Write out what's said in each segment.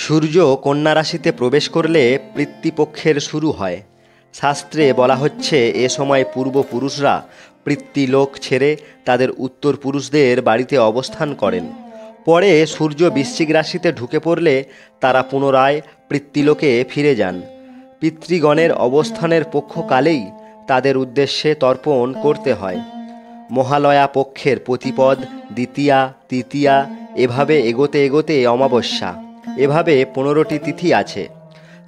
সূর্য কন্যা রাশিতে প্রবেশ করলে পিতৃপক্ষের শুরু হয়। শাস্ত্রে বলা হচ্ছে এ সময় পূর্বপুরুষরা পিতৃলোক ছেড়ে তাদের উত্তরপুরুষদের বাড়িতে অবস্থান করেন। পরে সূর্য বৃশ্চিক রাশিতে ঢুকে পড়লে তারা পুনরায় পিতৃলোকে ফিরে যান। পিতৃগণের অবস্থানের পক্ষকালেই তাদের উদ্দেশ্যে তর্পণ করতে হয়। মহালয়া পক্ষের প্রতিপদ, দ্বিতীয়া, তৃতীয়া, এভাবে এগোতে এগোতে অমাবস্যা, এভাবে 15টি তিথি আছে।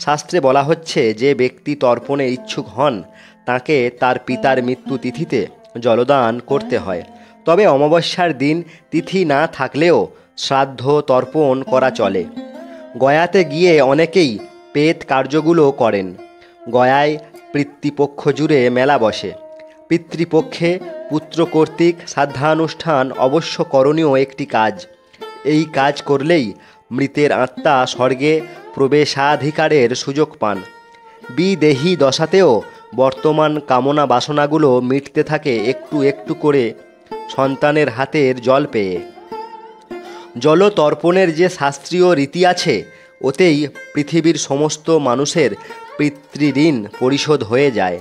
শাস্ত্রে বলা হচ্ছে যে ব্যক্তি তর্পণে ইচ্ছুক হন তাকে তার পিতার মৃত্যু তিথিতে জলদান করতে হয়। তবে অমাবস্যার দিন তিথি না থাকলেও শ্রাদ্ধ তর্পণ করা চলে। গয়াতে গিয়ে অনেকেই পেত কার্যগুলো করেন। গয়ায় পিতৃপক্ষ জুড়ে মেলা বসে। পিতৃপক্ষে পুত্র কর্তৃক শ্রাদ্ধানুষ্ঠান অবশ্য করণীয় একটি কাজ। এই কাজ করলেই মৃতের আত্মা স্বর্গে প্রবেশাধিকারের সুযোগ পান। বিদেহী দশাতেও বর্তমান কামনা বাসনাগুলো মিটতে থাকে একটু একটু করে সন্তানের হাতের জল পেয়ে। জলতর্পণের যে শাস্ত্রীয় রীতি আছে ওতেই পৃথিবীর সমস্ত মানুষের পিতৃঋণ পরিশোধ হয়ে যায়।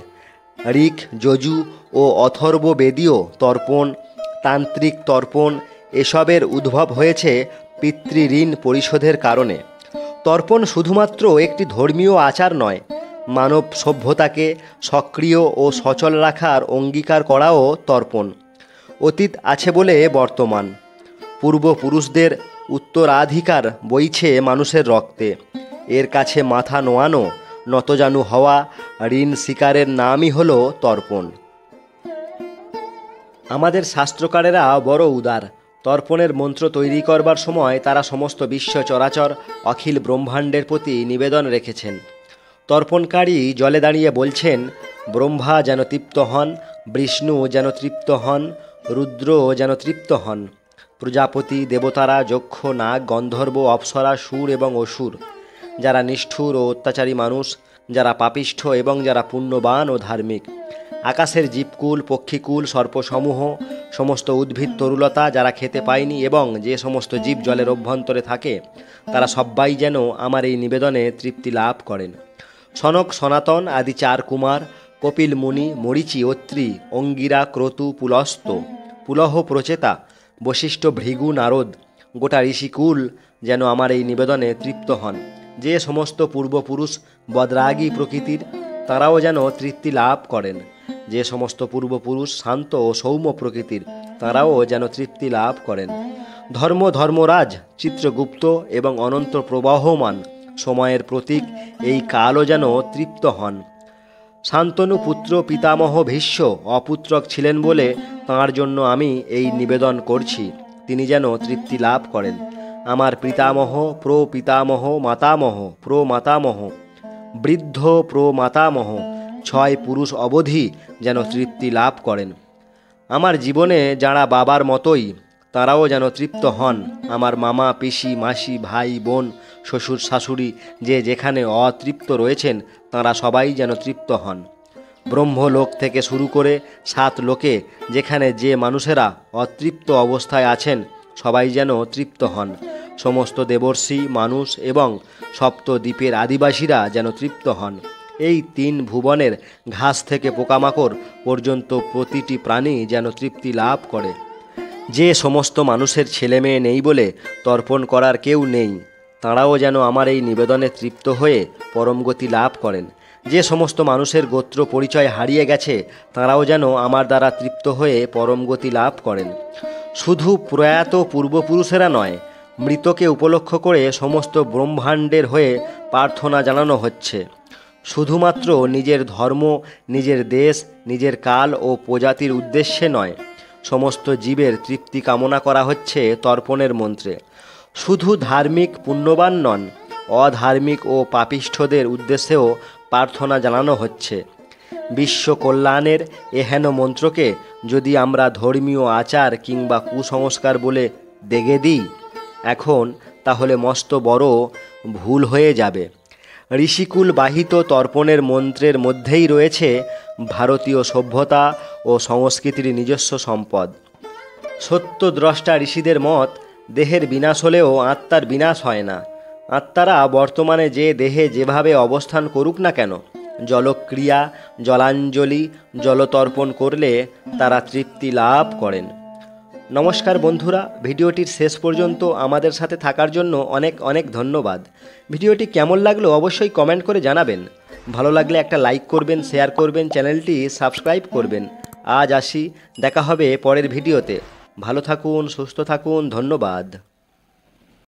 ঋক, যজু ও অথর্ববেদীয় তর্পণ, তান্ত্রিক তর্পণ এসবের উদ্ভব হয়েছে পিতৃঋণ পরিশোধের কারণে। তর্পণ শুধুমাত্র একটি ধর্মীয় আচার নয়, মানব সভ্যতাকে সক্রিয় ও সচল রাখার অঙ্গীকার করাও তর্পণ। অতীত আছে বলে বর্তমান, পূর্বপুরুষদের উত্তরাধিকার বইছে মানুষের রক্তে। এর কাছে মাথা নোয়ানো, নতজানু হওয়া, ঋণ স্বীকারের নামই হলো তর্পণ। আমাদের শাস্ত্রকারেরা বড় উদার। তর্পণের মন্ত্র তৈরি করবার সময় তারা সমস্ত বিশ্ব চরাচর অখিল ব্রহ্মাণ্ডের প্রতি নিবেদন রেখেছেন। তর্পণকারী জলে দাঁড়িয়ে বলছেন, ব্রহ্মা যেন তৃপ্ত হন, বিষ্ণু যেন তৃপ্ত হন, রুদ্র যেন তৃপ্ত হন, প্রজাপতি, দেবতারা, যক্ষ, নাগ, গন্ধর্ব, অপ্সরা, সুর এবং অসুর, যারা নিষ্ঠুর ও অত্যাচারী মানুষ, যারা পাপিষ্ঠ এবং যারা পুণ্যবান ও ধার্মিক, আকাশের জীবকুল, পক্ষীকুল, সর্পসমূহ, সমস্ত উদ্ভিদ তরুলতা যারা খেতে পায়নি এবং যে সমস্ত জীব জলের অভ্যন্তরে থাকে তারা সবাই যেন আমার এই নিবেদনে তৃপ্তি লাভ করেন। সনক, সনাতন আদি 4 কুমার, কপিল মুনি, মরীচি, অত্রি, অঙ্গিরা, ক্রতু, পুলস্ত, পুলহ, প্রচেতা, বশিষ্ঠ, ভৃগু, নারদ, গোটা ঋষিকুল যেন আমার এই নিবেদনে তৃপ্ত হন। যে সমস্ত পূর্বপুরুষ বদরাগী প্রকৃতির তারাও যেন তৃপ্তি লাভ করেন। যে সমস্ত পূর্বপুরুষ শান্ত ও সৌম্য প্রকৃতির তারাও যেন তৃপ্তি লাভ করেন। ধর্মরাজ, চিত্রগুপ্ত এবং অনন্ত প্রবাহমান সময়ের প্রতীক এই কালও যেন তৃপ্ত হন। শান্তনু পুত্র পিতামহ ভীষ্ম অপুত্রক ছিলেন বলে তাঁর জন্য আমি এই নিবেদন করছি, তিনি যেন তৃপ্তি লাভ করেন। আমার পিতামহ, প্রপিতামহ, মাতামহ, প্রমাতামহ, বৃদ্ধ প্রমাতামহ 6 পুরুষ অবধি যেন তৃপ্তি লাভ করেন। আমার জীবনে যারা বাবার মতোই তারাও যেন তৃপ্ত হন। আমার মামা, পিসি, মাসি, ভাই, বোন, শ্বশুর, শাশুড়ি যে যেখানে অতৃপ্ত রয়েছেন তাঁরা সবাই যেন তৃপ্ত হন। ব্রহ্মলোক থেকে শুরু করে 7 লোকে যেখানে যে মানুষেরা অতৃপ্ত অবস্থায় আছেন সবাই যেন তৃপ্ত হন। সমস্ত দেবর্ষি, মানুষ এবং সপ্তদ্বীপের আদিবাসীরা যেন তৃপ্ত হন। এই 3 ভুবনের ঘাস থেকে পোকামাকড় পর্যন্ত প্রতিটি প্রাণী যেন তৃপ্তি লাভ করে। যে সমস্ত মানুষের ছেলে মেয়ে নেই বলে তর্পণ করার কেউ নেই তাঁরাও যেন আমার এই নিবেদনে তৃপ্ত হয়ে পরমগতি লাভ করেন। যে সমস্ত মানুষের গোত্র পরিচয় হারিয়ে গেছে তাঁরাও যেন আমার দ্বারা তৃপ্ত হয়ে পরমগতি লাভ করেন। শুধু প্রয়াত পূর্বপুরুষেরা নয়, মৃতকে উপলক্ষ করে সমস্ত ব্রহ্মাণ্ডের হয়ে প্রার্থনা জানানো হচ্ছে। শুধুমাত্র নিজের ধর্ম, নিজের দেশ, নিজের কাল ও প্রজাতির উদ্দেশ্যে নয়, সমস্ত জীবের তৃপ্তি কামনা করা হচ্ছে তর্পণের মন্ত্রে। শুধু ধার্মিক পুণ্যবান নন, অধার্মিক ও পাপিষ্ঠদের উদ্দেশ্যেও প্রার্থনা জানানো হচ্ছে। বিশ্ব কল্যাণের এহেন মন্ত্রকে যদি আমরা ধর্মীয় আচার কিংবা কুসংস্কার বলে দেগে দিই এখন, তাহলে মস্ত বড় ভুল হয়ে যাবে। ঋষিকুল বাহিত তর্পণের মন্ত্রের মধ্যেই রয়েছে ভারতীয় সভ্যতা ও সংস্কৃতির নিজস্ব সম্পদ। সত্যদ্রষ্টা ঋষিদের মত, দেহের বিনাশ হলেও আত্মার বিনাশ হয় না। আত্মারা বর্তমানে যে দেহে যেভাবে অবস্থান করুক না কেন, জলক্রিয়া, জলাঞ্জলি, জলতর্পণ করলে তারা তৃপ্তি লাভ করেন। নমস্কার বন্ধুরা, ভিডিওটির শেষ পর্যন্ত আমাদের সাথে থাকার জন্য অনেক অনেক ধন্যবাদ। ভিডিওটি কেমন লাগলো অবশ্যই কমেন্ট করে জানাবেন। ভালো লাগলে একটা লাইক করবেন, শেয়ার করবেন, চ্যানেলটি সাবস্ক্রাইব করবেন। আজ আসি, দেখা হবে পরের ভিডিওতে। ভালো থাকুন, সুস্থ থাকুন, ধন্যবাদ।